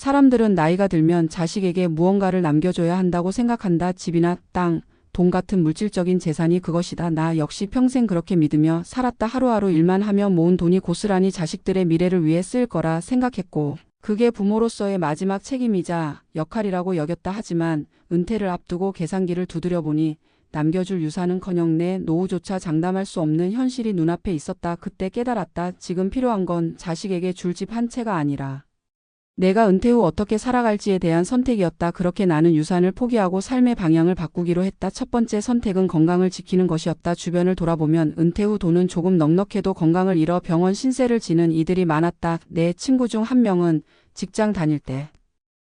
사람들은 나이가 들면 자식에게 무언가를 남겨줘야 한다고 생각한다. 집이나 땅, 돈 같은 물질적인 재산이 그것이다. 나 역시 평생 그렇게 믿으며 살았다. 하루하루 일만 하며 모은 돈이 고스란히 자식들의 미래를 위해 쓸 거라 생각했고 그게 부모로서의 마지막 책임이자 역할이라고 여겼다. 하지만 은퇴를 앞두고 계산기를 두드려 보니 남겨줄 유산은커녕 내 노후조차 장담할 수 없는 현실이 눈앞에 있었다. 그때 깨달았다. 지금 필요한 건 자식에게 줄 집 한 채가 아니라 내가 은퇴 후 어떻게 살아갈지에 대한 선택이었다. 그렇게 나는 유산을 포기하고 삶의 방향을 바꾸기로 했다. 첫 번째 선택은 건강을 지키는 것이었다. 주변을 돌아보면 은퇴 후 돈은 조금 넉넉해도 건강을 잃어 병원 신세를 지는 이들이 많았다. 내 친구 중 한 명은 직장 다닐 때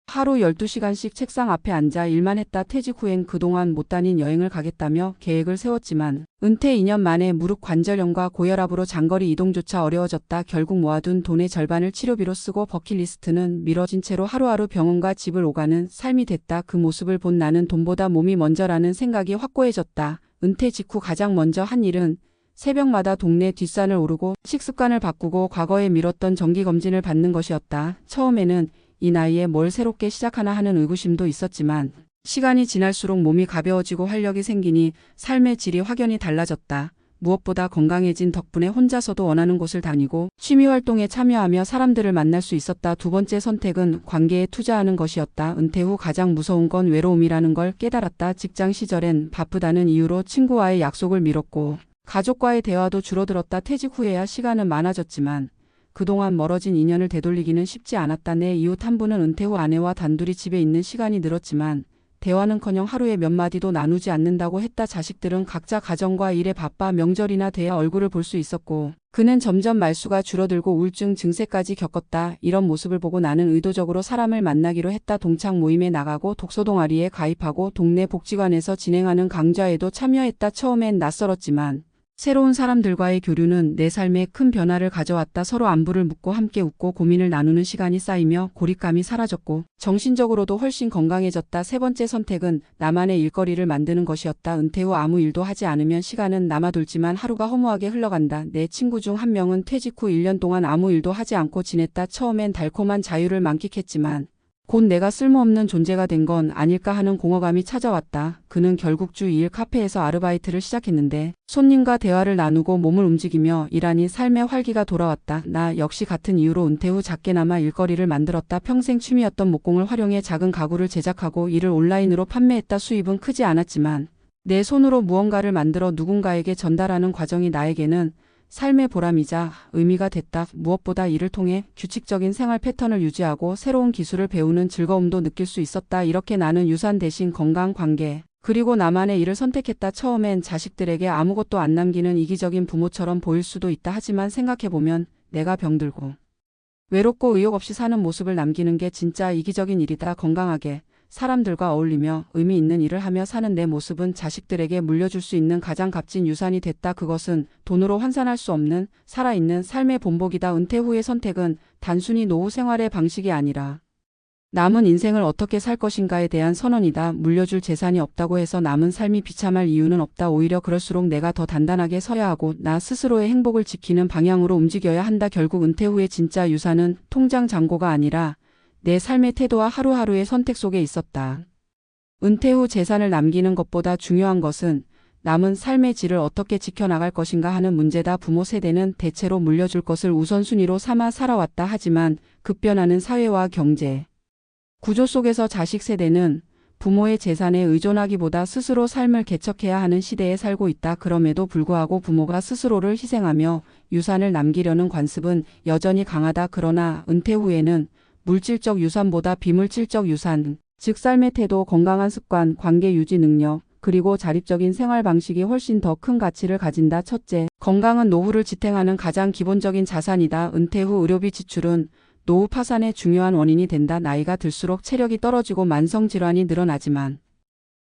하루 12시간씩 책상 앞에 앉아 일만 했다. 퇴직 후엔 그동안 못 다닌 여행을 가겠다며 계획을 세웠지만 은퇴 2년 만에 무릎 관절염과 고혈압으로 장거리 이동조차 어려워졌다. 결국 모아둔 돈의 절반을 치료비로 쓰고 버킷리스트는 미뤄진 채로 하루하루 병원과 집을 오가는 삶이 됐다. 그 모습을 본 나는 돈보다 몸이 먼저라는 생각이 확고해졌다. 은퇴 직후 가장 먼저 한 일은 새벽마다 동네 뒷산을 오르고 식습관을 바꾸고 과거에 미뤘던 정기검진을 받는 것이었다. 처음에는 이 나이에 뭘 새롭게 시작하나 하는 의구심도 있었지만 시간이 지날수록 몸이 가벼워지고 활력이 생기니 삶의 질이 확연히 달라졌다. 무엇보다 건강해진 덕분에 혼자서도 원하는 곳을 다니고 취미활동에 참여하며 사람들을 만날 수 있었다. 두 번째 선택은 관계에 투자하는 것이었다. 은퇴 후 가장 무서운 건 외로움이라는 걸 깨달았다. 직장 시절엔 바쁘다는 이유로 친구와의 약속을 미뤘고 가족과의 대화도 줄어들었다. 퇴직 후에야 시간은 많아졌지만 그동안 멀어진 인연을 되돌리기는 쉽지 않았다. 내 이웃 한 분은 은퇴 후 아내와 단둘이 집에 있는 시간이 늘었지만 대화는커녕 하루에 몇 마디도 나누지 않는다고 했다. 자식들은 각자 가정과 일에 바빠 명절이나 돼야 얼굴을 볼 수 있었고 그는 점점 말수가 줄어들고 우울증 증세까지 겪었다. 이런 모습을 보고 나는 의도적으로 사람을 만나기로 했다. 동창 모임에 나가고 독서 동아리에 가입하고 동네 복지관에서 진행하는 강좌에도 참여했다. 처음엔 낯설었지만 새로운 사람들과의 교류는 내 삶에 큰 변화를 가져왔다. 서로 안부를 묻고 함께 웃고 고민을 나누는 시간이 쌓이며 고립감이 사라졌고 정신적으로도 훨씬 건강해졌다. 세 번째 선택은 나만의 일거리를 만드는 것이었다. 은퇴 후 아무 일도 하지 않으면 시간은 남아돌지만 하루가 허무하게 흘러간다. 내 친구 중 한 명은 퇴직 후 1년 동안 아무 일도 하지 않고 지냈다. 처음엔 달콤한 자유를 만끽했지만 곧 내가 쓸모없는 존재가 된 건 아닐까 하는 공허감이 찾아왔다. 그는 결국 주 2일 카페에서 아르바이트를 시작했는데 손님과 대화를 나누고 몸을 움직이며 일하니 삶의 활기가 돌아왔다. 나 역시 같은 이유로 은퇴 후 작게나마 일거리를 만들었다. 평생 취미였던 목공을 활용해 작은 가구를 제작하고 이를 온라인으로 판매했다. 수입은 크지 않았지만 내 손으로 무언가를 만들어 누군가에게 전달하는 과정이 나에게는 삶의 보람이자 의미가 됐다. 무엇보다 이를 통해 규칙적인 생활 패턴을 유지하고 새로운 기술을 배우는 즐거움도 느낄 수 있었다. 이렇게 나는 유산 대신 건강, 관계, 그리고 나만의 일을 선택했다. 처음엔 자식들에게 아무것도 안 남기는 이기적인 부모처럼 보일 수도 있다. 하지만 생각해보면 내가 병들고 외롭고 의욕 없이 사는 모습을 남기는 게 진짜 이기적인 일이다. 건강하게 사람들과 어울리며 의미 있는 일을 하며 사는 내 모습은 자식들에게 물려줄 수 있는 가장 값진 유산이 됐다. 그것은 돈으로 환산할 수 없는 살아있는 삶의 본보기다. 은퇴 후의 선택은 단순히 노후 생활의 방식이 아니라 남은 인생을 어떻게 살 것인가에 대한 선언이다. 물려줄 재산이 없다고 해서 남은 삶이 비참할 이유는 없다. 오히려 그럴수록 내가 더 단단하게 서야 하고 나 스스로의 행복을 지키는 방향으로 움직여야 한다. 결국 은퇴 후의 진짜 유산은 통장 잔고가 아니라 내 삶의 태도와 하루하루의 선택 속에 있었다. 은퇴 후 재산을 남기는 것보다 중요한 것은 남은 삶의 질을 어떻게 지켜나갈 것인가 하는 문제다. 부모 세대는 대체로 물려줄 것을 우선순위로 삼아 살아왔다. 하지만 급변하는 사회와 경제 구조 속에서 자식 세대는 부모의 재산에 의존하기보다 스스로 삶을 개척해야 하는 시대에 살고 있다. 그럼에도 불구하고 부모가 스스로를 희생하며 유산을 남기려는 관습은 여전히 강하다. 그러나 은퇴 후에는 물질적 유산보다 비물질적 유산, 즉 삶의 태도, 건강한 습관, 관계 유지 능력, 그리고 자립적인 생활 방식이 훨씬 더 큰 가치를 가진다. 첫째, 건강은 노후를 지탱하는 가장 기본적인 자산이다. 은퇴 후 의료비 지출은 노후 파산의 중요한 원인이 된다. 나이가 들수록 체력이 떨어지고 만성질환이 늘어나지만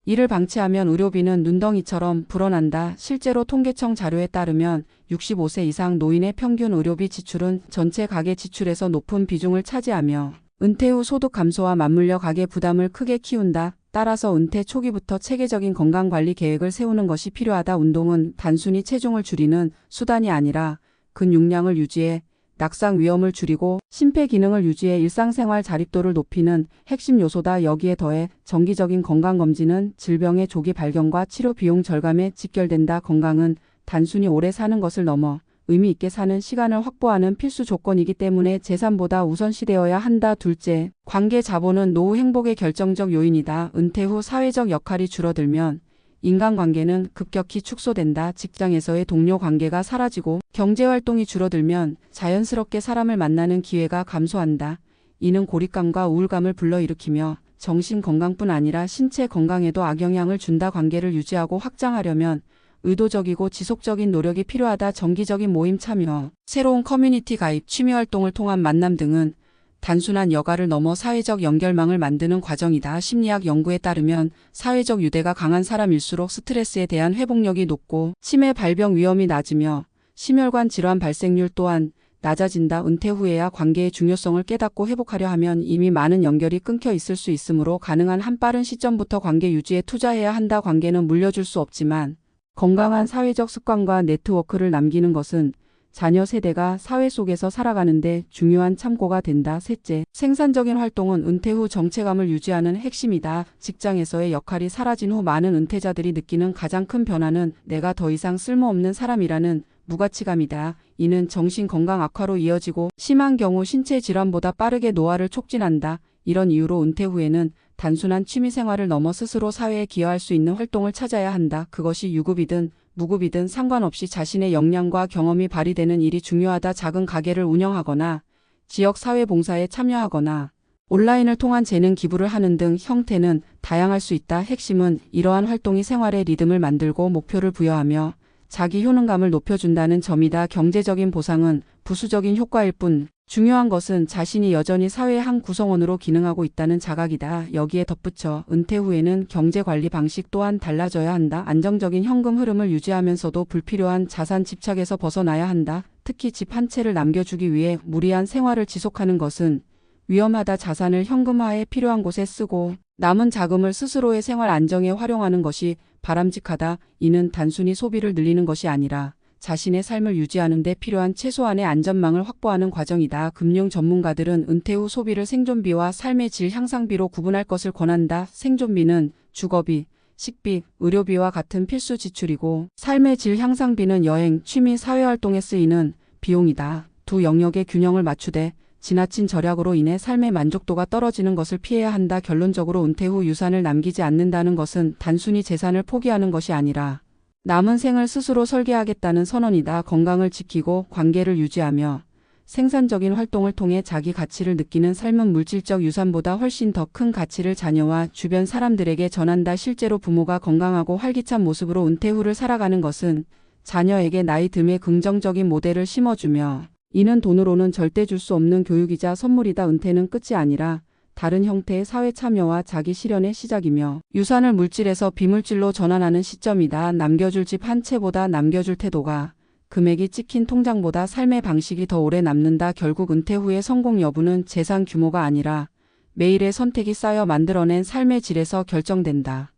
이를 방치하면 의료비는 눈덩이처럼 불어난다. 실제로 통계청 자료에 따르면 65세 이상 노인의 평균 의료비 지출은 전체 가계 지출에서 높은 비중을 차지하며 은퇴 후 소득 감소와 맞물려 가계 부담을 크게 키운다. 따라서 은퇴 초기부터 체계적인 건강관리 계획을 세우는 것이 필요하다. 운동은 단순히 체중을 줄이는 수단이 아니라 근육량을 유지해 낙상 위험을 줄이고 심폐 기능을 유지해 일상생활 자립도를 높이는 핵심 요소다. 여기에 더해 정기적인 건강검진은 질병의 조기 발견과 치료 비용 절감에 직결된다. 건강은 단순히 오래 사는 것을 넘어 의미 있게 사는 시간을 확보하는 필수 조건이기 때문에 재산보다 우선시되어야 한다. 둘째, 관계 자본은 노후 행복의 결정적 요인이다. 은퇴 후 사회적 역할이 줄어들면 인간관계는 급격히 축소된다. 직장에서의 동료 관계가 사라지고 경제활동이 줄어들면 자연스럽게 사람을 만나는 기회가 감소한다. 이는 고립감과 우울감을 불러일으키며 정신건강뿐 아니라 신체 건강에도 악영향을 준다. 관계를 유지하고 확장하려면 의도적이고 지속적인 노력이 필요하다. 정기적인 모임 참여, 새로운 커뮤니티 가입, 취미활동을 통한 만남 등은 단순한 여가를 넘어 사회적 연결망을 만드는 과정이다. 심리학 연구에 따르면 사회적 유대가 강한 사람일수록 스트레스에 대한 회복력이 높고 치매 발병 위험이 낮으며 심혈관 질환 발생률 또한 낮아진다. 은퇴 후에야 관계의 중요성을 깨닫고 회복하려 하면 이미 많은 연결이 끊겨 있을 수 있으므로 가능한 한 빠른 시점부터 관계 유지에 투자해야 한다. 관계는 물려줄 수 없지만 건강한 사회적 습관과 네트워크를 남기는 것은 자녀 세대가 사회 속에서 살아가는데 중요한 참고가 된다. 셋째, 생산적인 활동은 은퇴 후 정체감을 유지하는 핵심이다. 직장에서의 역할이 사라진 후 많은 은퇴자들이 느끼는 가장 큰 변화는 내가 더 이상 쓸모없는 사람이라는 무가치감이다. 이는 정신 건강 악화로 이어지고 심한 경우 신체 질환보다 빠르게 노화를 촉진한다. 이런 이유로 은퇴 후에는 단순한 취미 생활을 넘어 스스로 사회에 기여할 수 있는 활동을 찾아야 한다. 그것이 유급이든 무급이든 상관없이 자신의 역량과 경험이 발휘되는 일이 중요하다. 작은 가게를 운영하거나 지역 사회 봉사에 참여하거나 온라인을 통한 재능 기부를 하는 등 형태는 다양할 수 있다. 핵심은 이러한 활동이 생활의 리듬을 만들고 목표를 부여하며 자기 효능감을 높여준다는 점이다. 경제적인 보상은 부수적인 효과일 뿐 중요한 것은 자신이 여전히 사회의 한 구성원으로 기능하고 있다는 자각이다. 여기에 덧붙여 은퇴 후에는 경제관리 방식 또한 달라져야 한다. 안정적인 현금 흐름을 유지하면서도 불필요한 자산 집착에서 벗어나야 한다. 특히 집 한 채를 남겨주기 위해 무리한 생활을 지속하는 것은 위험하다. 자산을 현금화해 필요한 곳에 쓰고 남은 자금을 스스로의 생활 안정에 활용하는 것이 바람직하다. 이는 단순히 소비를 늘리는 것이 아니라 자신의 삶을 유지하는 데 필요한 최소한의 안전망을 확보하는 과정이다. 금융 전문가들은 은퇴 후 소비를 생존비와 삶의 질 향상비로 구분할 것을 권한다. 생존비는 주거비, 식비, 의료비와 같은 필수 지출이고 삶의 질 향상비는 여행, 취미, 사회활동에 쓰이는 비용이다. 두 영역의 균형을 맞추되 지나친 절약으로 인해 삶의 만족도가 떨어지는 것을 피해야 한다. 결론적으로 은퇴 후 유산을 남기지 않는다는 것은 단순히 재산을 포기하는 것이 아니라 남은 생을 스스로 설계하겠다는 선언이다. 건강을 지키고 관계를 유지하며 생산적인 활동을 통해 자기 가치를 느끼는 삶은 물질적 유산보다 훨씬 더 큰 가치를 자녀와 주변 사람들에게 전한다. 실제로 부모가 건강하고 활기찬 모습으로 은퇴 후를 살아가는 것은 자녀에게 나이 듦에 긍정적인 모델을 심어주며 이는 돈으로는 절대 줄 수 없는 교육이자 선물이다. 은퇴는 끝이 아니라 다른 형태의 사회 참여와 자기 실현의 시작이며 유산을 물질에서 비물질로 전환하는 시점이다. 남겨줄 집 한 채보다 남겨줄 태도가 금액이 찍힌 통장보다 삶의 방식이 더 오래 남는다. 결국 은퇴 후의 성공 여부는 재산 규모가 아니라 매일의 선택이 쌓여 만들어낸 삶의 질에서 결정된다.